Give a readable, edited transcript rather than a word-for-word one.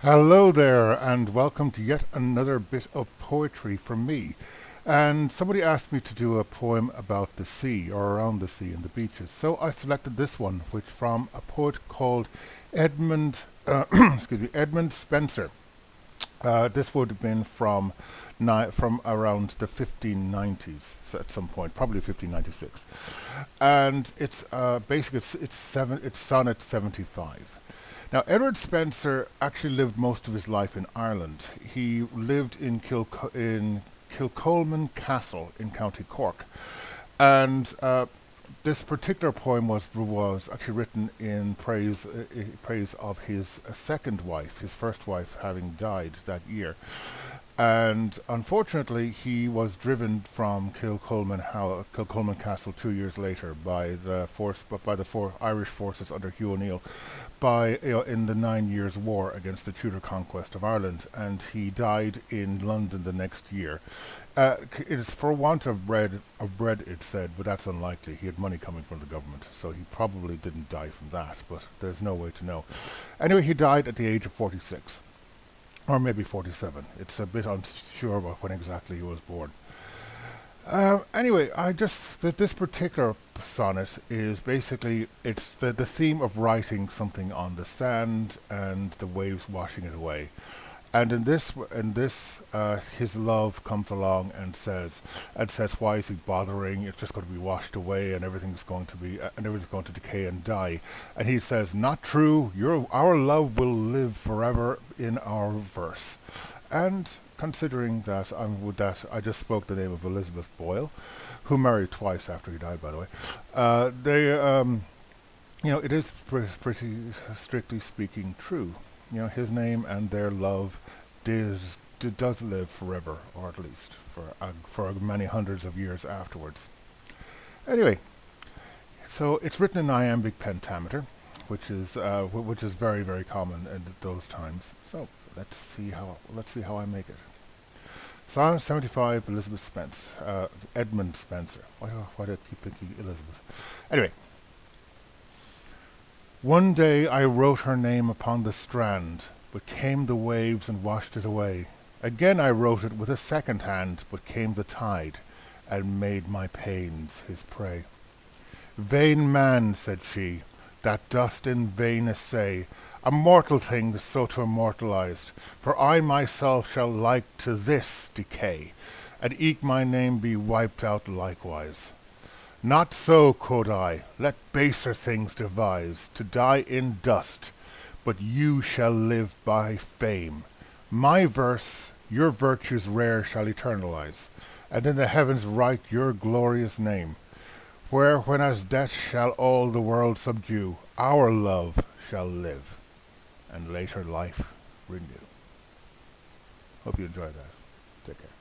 Hello there, and welcome to yet another bit of poetry from me. And somebody asked me to do a poem about the sea, or around the sea and the beaches. So I selected this one, which from a poet called Edmund, Edmund Spenser. This would have been from around the 1590s, so at some point, probably 1596, and it's Sonnet 75. Now, Edward Spenser actually lived most of his life in Ireland. He lived in Kilcolman Castle in County Cork, and this particular poem was actually written in praise of his second wife, his first wife having died that year. And unfortunately, he was driven from Kilcolman Castle 2 years later by the four Irish forces under Hugh O'Neill, in the 9 Years' War against the Tudor conquest of Ireland, and he died in London the next year. It is for want of bread, it's said, but that's unlikely. He had money coming from the government, so he probably didn't die from that, but there's no way to know. Anyway, he died at the age of 46, or maybe 47. It's a bit unsure about when exactly he was born. Anyway, this particular sonnet is basically, it's the theme of writing something on the sand and the waves washing it away. And his love comes along and says, why is he bothering? It's just going to be washed away, and everything's going to decay and die. And he says, not true. Our love will live forever in our verse. And considering that I just spoke the name of Elizabeth Boyle, who married twice after he died, by the way. It is pretty strictly speaking true. His name and their love does live forever, or at least for many hundreds of years afterwards. Anyway, so it's written in iambic pentameter, which is very, very common in those times. So let's see how I make it. Sonnet 75, Edmund Spenser. Why do I keep thinking Elizabeth? Anyway. One day I wrote her name upon the strand, but came the waves and washed it away. Again I wrote it with a second hand, but came the tide, and made my pains his prey. Vain man, said she, that dost in vain assay a mortal thing so to immortalize, for I myself shall like to this decay, and eke my name be wiped out likewise. Not so, quod I, let baser things devise, to die in dust, but you shall live by fame. My verse, your virtues rare shall eternalize, and in the heavens write your glorious name. Where, when as death shall all the world subdue, our love shall live, and later life renew. Hope you enjoyed that. Take care.